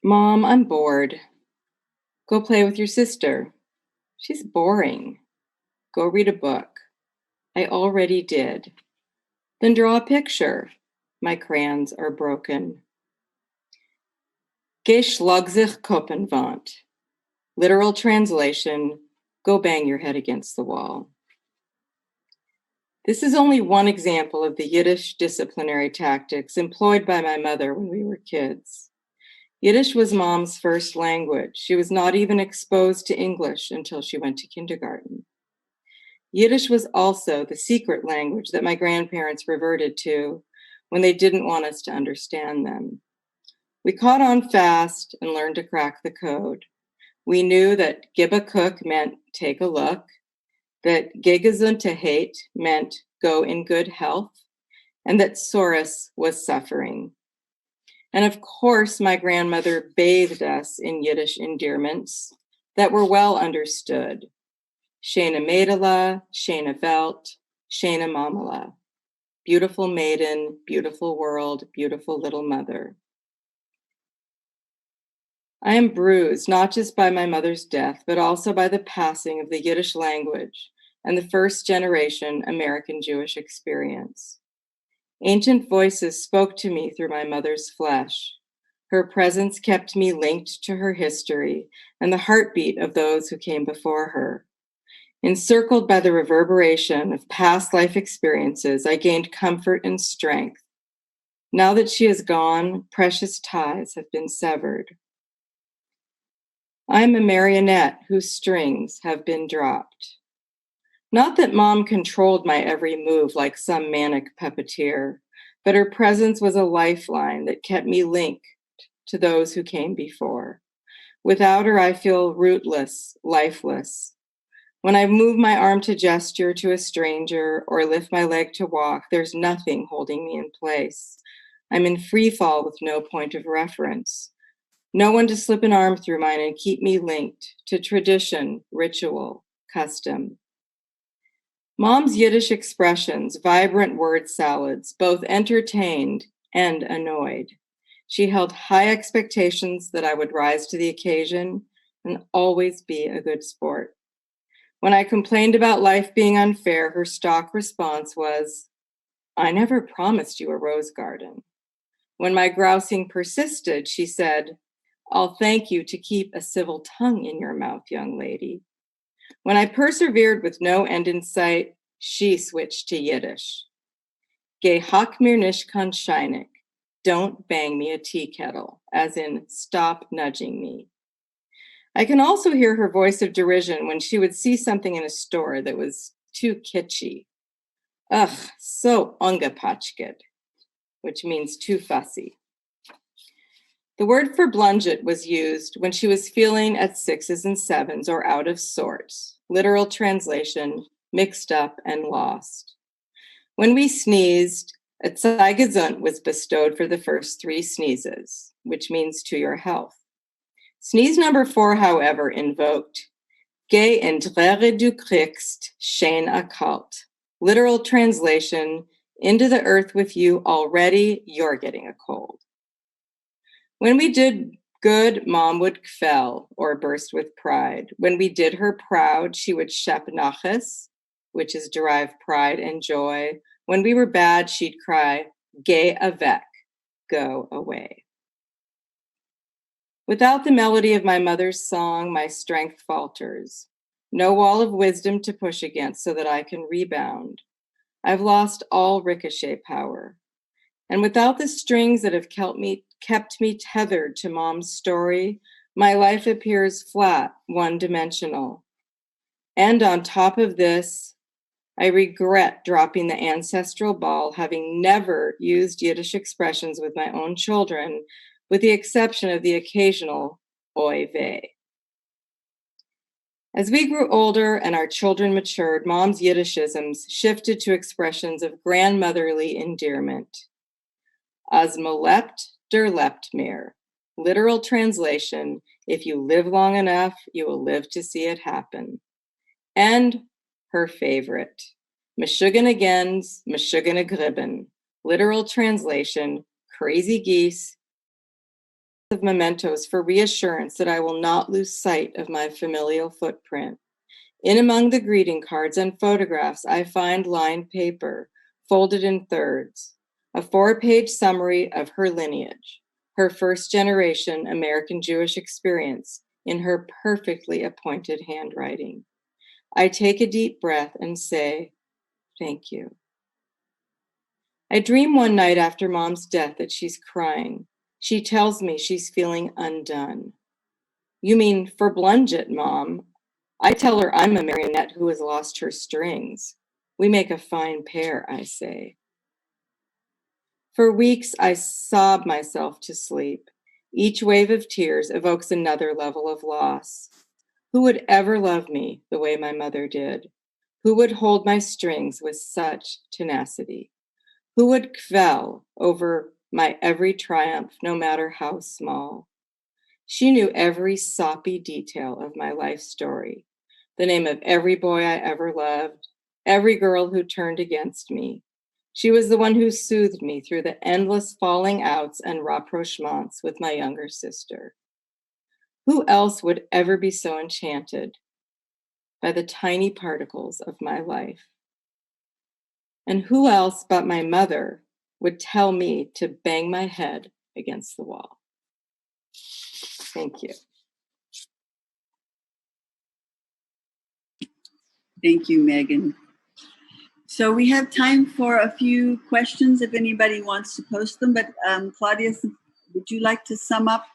Mom, I'm bored. Go play with your sister. She's boring. Go read a book. I already did. Then draw a picture. My crayons are broken. Geh schlag sich Koppenwand. Literal translation, go bang your head against the wall. This is only one example of the Yiddish disciplinary tactics employed by my mother when we were kids. Yiddish was Mom's first language. She was not even exposed to English until she went to kindergarten. Yiddish was also the secret language that my grandparents reverted to when they didn't want us to understand them. We caught on fast and learned to crack the code. We knew that gib a cook meant take a look, that geh gesund to hate meant go in good health, and that sorus was suffering. And of course, my grandmother bathed us in Yiddish endearments that were well understood. Shena Maidala, Shena Welt, Shena Mamala. Beautiful maiden, beautiful world, beautiful little mother. I am bruised not just by my mother's death, but also by the passing of the Yiddish language and the first generation American Jewish experience. Ancient voices spoke to me through my mother's flesh. Her presence kept me linked to her history and the heartbeat of those who came before her. Encircled by the reverberation of past life experiences, I gained comfort and strength. Now that she is gone, precious ties have been severed. I am a marionette whose strings have been dropped. Not that Mom controlled my every move like some manic puppeteer, but her presence was a lifeline that kept me linked to those who came before. Without her, I feel rootless, lifeless. When I move my arm to gesture to a stranger or lift my leg to walk, there's nothing holding me in place. I'm in free fall with no point of reference. No one to slip an arm through mine and keep me linked to tradition, ritual, custom. Mom's Yiddish expressions, vibrant word salads, both entertained and annoyed. She held high expectations that I would rise to the occasion and always be a good sport. When I complained about life being unfair, her stock response was, I never promised you a rose garden. When my grousing persisted, she said, I'll thank you to keep a civil tongue in your mouth, young lady. When I persevered with no end in sight, she switched to Yiddish. Geh hak mir nicht kan scheinig. Don't bang me a tea kettle, as in stop nudging me. I can also hear her voice of derision when she would see something in a store that was too kitschy. Ugh, so ungepatchket, which means too fussy. The word for blunget was used when she was feeling at sixes and sevens or out of sorts. Literal translation, mixed up and lost. When we sneezed, a sei gesund was bestowed for the first three sneezes, which means to your health. Sneeze number 4, however, invoked, Geh entrere du kriegst, schön akalt. Literal translation, into the earth with you already, you're getting a cold. When we did good, Mom would kfell, or burst with pride. When we did her proud, she would shep naches, which is derive pride and joy. When we were bad, she'd cry, Geh avec, go away. Without the melody of my mother's song, my strength falters. No wall of wisdom to push against so that I can rebound. I've lost all ricochet power. And without the strings that have kept me tethered to Mom's story, my life appears flat, one-dimensional. And on top of this, I regret dropping the ancestral ball, having never used Yiddish expressions with my own children, with the exception of the occasional oy vey. As we grew older and our children matured, Mom's Yiddishisms shifted to expressions of grandmotherly endearment. As me lebt, der lebt mehr. Literal translation, if you live long enough, you will live to see it happen. And her favorite, Meshuggene gens, Meshuggene gribben. Literal translation, crazy geese of mementos for reassurance that I will not lose sight of my familial footprint. In among the greeting cards and photographs, I find lined paper, folded in thirds, a 4-page summary of her lineage, her first-generation American Jewish experience in her perfectly appointed handwriting. I take a deep breath and say, thank you. I dream one night after Mom's death that she's crying. She tells me she's feeling undone. You mean verblunget, Mom? I tell her I'm a marionette who has lost her strings. We make a fine pair, I say. For weeks, I sob myself to sleep. Each wave of tears evokes another level of loss. Who would ever love me the way my mother did? Who would hold my strings with such tenacity? Who would quell over my every triumph, no matter how small? She knew every soppy detail of my life story, the name of every boy I ever loved, every girl who turned against me. She was the one who soothed me through the endless falling outs and rapprochements with my younger sister. Who else would ever be so enchanted by the tiny particles of my life? And who else but my mother would tell me to bang my head against the wall? Thank you. Thank you, Megan. So we have time for a few questions if anybody wants to post them. But Claudia, would you like to sum up